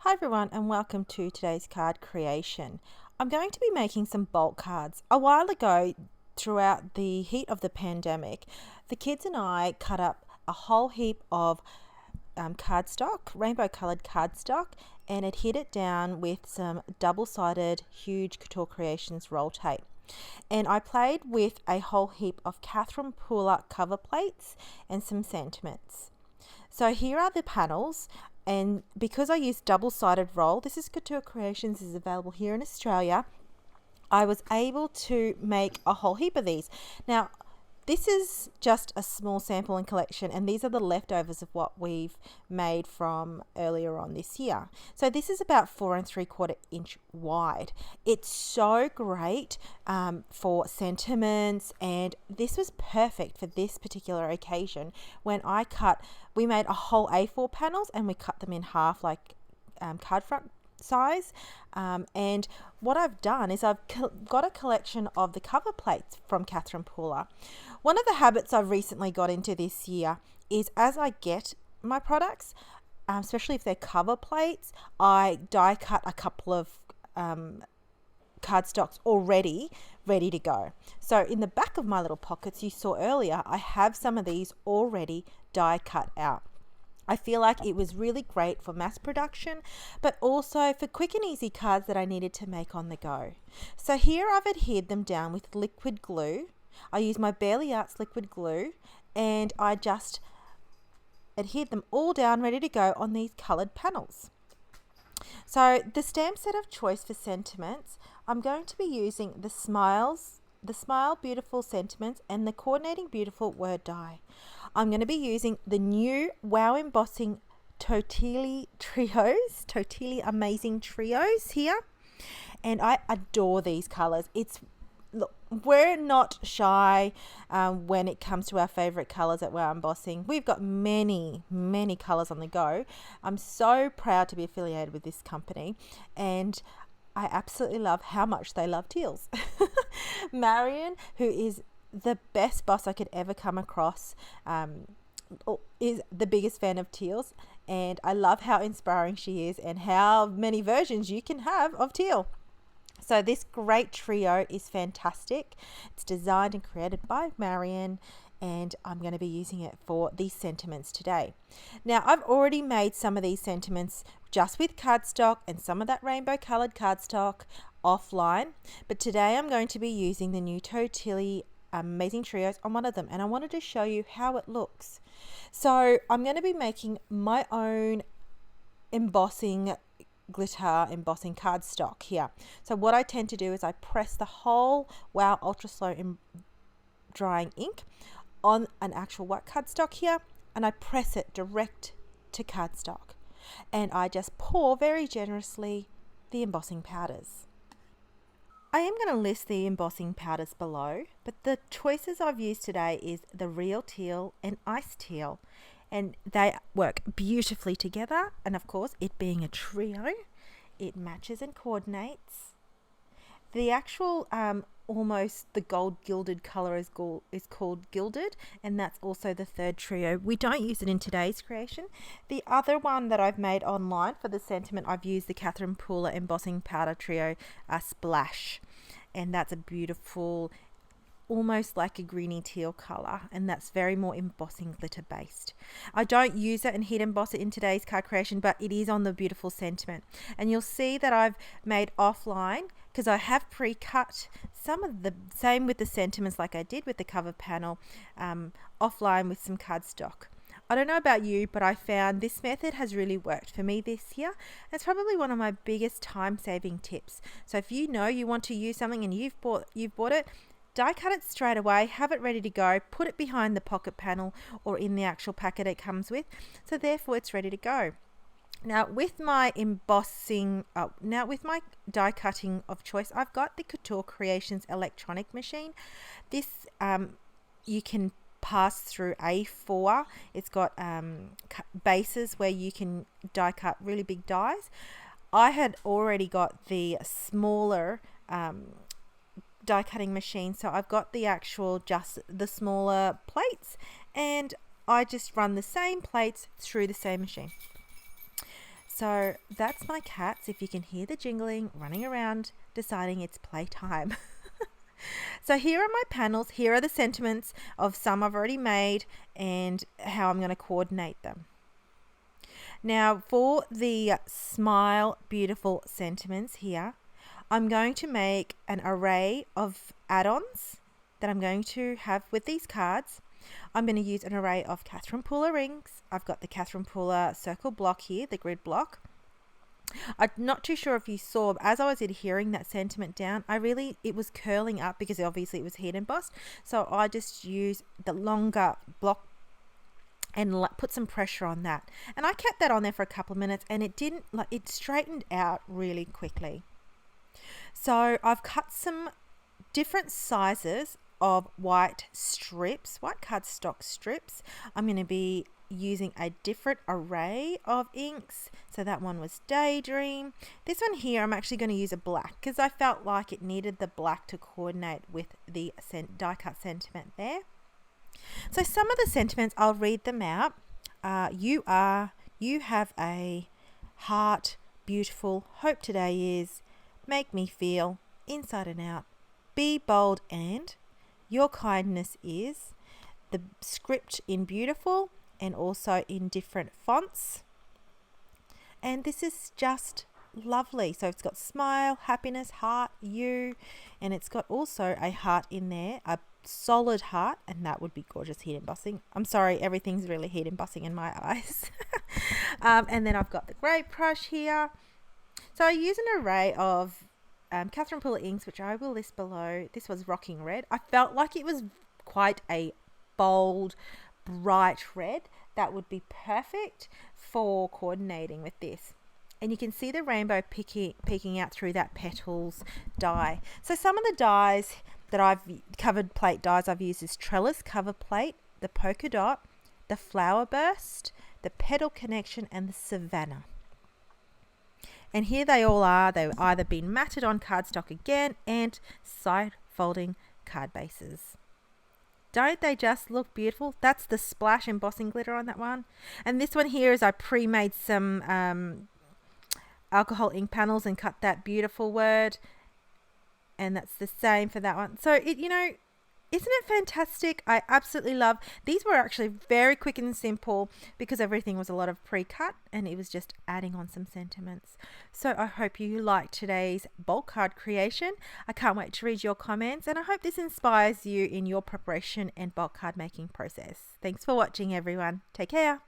Hi everyone and welcome to today's card creation. I'm going to be making some bulk cards. A while ago, throughout the heat of the pandemic, the kids and I cut up a whole heap of cardstock, rainbow coloured cardstock, and adhered it down with some double-sided huge Couture Creations roll tape. And I played with a whole heap of Catherine Pooler cover plates and some sentiments. So here are the panels, and because I used double-sided roll, this is Couture Creations, is available here in Australia. I was able to make a whole heap of these. Now, this is just a small sample and collection, and these are the leftovers of what we've made from earlier on this year. So this is about 4 3/4 inch wide. It's so great for sentiments, and this was perfect for this particular occasion. When we made a whole A4 panels and we cut them in half like card front size, and what I've done is I've got a collection of the cover plates from Catherine Pooler. One of the habits I've recently got into this year is, as I get my products, especially if they're cover plates, I die cut a couple of cardstocks already ready to go. So in the back of my little pockets you saw earlier, I have some of these already die cut out. I feel like it was really great for mass production, but also for quick and easy cards that I needed to make on the go. So here I've adhered them down with liquid glue. I use my Barely Arts liquid glue, and I just adhered them all down ready to go on these coloured panels. So the stamp set of choice for sentiments, I'm going to be using the Smile Beautiful Sentiments and the Coordinating Beautiful Word Die. I'm going to be using the new Wow Embossing Totally Amazing Trios here, and I adore these colours. Look, we're not shy when it comes to our favourite colours at Wow Embossing. We've got many colours on the go. I'm so proud to be affiliated with this company, and I absolutely love how much they love teals. Marion, who is the best boss I could ever come across, is the biggest fan of teals, and I love how inspiring she is and how many versions you can have of teal. So this great trio is fantastic. It's designed and created by Marion, and I'm going to be using it for these sentiments today. Now, I've already made some of these sentiments just with cardstock and some of that rainbow coloured cardstock offline, but today I'm going to be using the new Totally Amazing Trios on one of them, and I wanted to show you how it looks. So I'm going to be making my own embossing glitter embossing cardstock here. So what I tend to do is I press the whole Wow Ultra Slow drying ink on an actual white cardstock here, and I press it direct to cardstock, and I just pour very generously the embossing powders. I am going to list the embossing powders below, but the choices I've used today is the Real Teal and Ice Teal, and they work beautifully together, and of course, it being a trio, it matches and coordinates. The actual almost the gold gilded colour is called Gilded, and that's also the third trio. We don't use it in today's creation. The other one that I've made online for the sentiment, I've used the Catherine Pooler Embossing Powder Trio Splash, and that's a beautiful, almost like a greeny teal colour, and that's very more embossing glitter based. I don't use it and heat emboss it in today's card creation, but it is on the beautiful sentiment, and you'll see that I've made offline because I have pre-cut some of the same with the sentiments like I did with the cover panel offline with some cardstock. I don't know about you, but I found this method has really worked for me this year. It's probably one of my biggest time-saving tips. So if you know you want to use something and you've bought it, die cut it straight away, have it ready to go, put it behind the pocket panel or in the actual packet it comes with, so therefore it's ready to go. Now with my die cutting of choice, I've got the Couture Creations electronic machine. This you can pass through A4. It's got bases where you can die cut really big dies. I had already got the smaller die cutting machine, so I've got just the smaller plates, and I just run the same plates through the same machine. So that's my cats, if you can hear the jingling, running around deciding it's playtime. So here are my panels. Here are the sentiments of some I've already made and how I'm going to coordinate them. Now for the smile beautiful sentiments here, I'm going to make an array of add-ons that I'm going to have with these cards. I'm going to use an array of Catherine Pooler rings. I've got the Catherine Pooler circle block here, the grid block. I'm not too sure if you saw, as I was adhering that sentiment down, it was curling up because obviously it was heat embossed. So I just used the longer block and put some pressure on that. And I kept that on there for a couple of minutes and it straightened out really quickly. So I've cut some different sizes of white strips, white cardstock strips. I'm going to be using a different array of inks. So that one was Daydream. This one here, I'm actually going to use a black because I felt like it needed the black to coordinate with the die cut sentiment there. So some of the sentiments, I'll read them out. You have a heart, beautiful, hope today is, make me feel, inside and out, be bold and, your kindness is, the script in beautiful and also in different fonts. And this is just lovely. So it's got smile, happiness, heart, you, and it's got also a heart in there, a solid heart, and that would be gorgeous heat embossing. I'm sorry, everything's really heat embossing in my eyes. And then I've got the grape brush here. So I use an array of Catherine Pooler inks, which I will list below. This was Rocking Red. I felt like it was quite a bold, bright red that would be perfect for coordinating with this. And you can see the rainbow peeking out through that petals die. So some of the dies that I've covered plate dies I've used is Trellis Cover Plate, the Polka Dot, the Flower Burst, the Petal Connection, and the Savannah. And here they all are. They've either been matted on cardstock again and side folding card bases. Don't they just look beautiful? That's the splash embossing glitter on that one. And this one here is I pre-made some alcohol ink panels and cut that beautiful word. And that's the same for that one. So isn't it fantastic? I absolutely love. These were actually very quick and simple because everything was a lot of pre-cut and it was just adding on some sentiments. So I hope you liked today's bulk card creation. I can't wait to read your comments and I hope this inspires you in your preparation and bulk card making process. Thanks for watching everyone. Take care.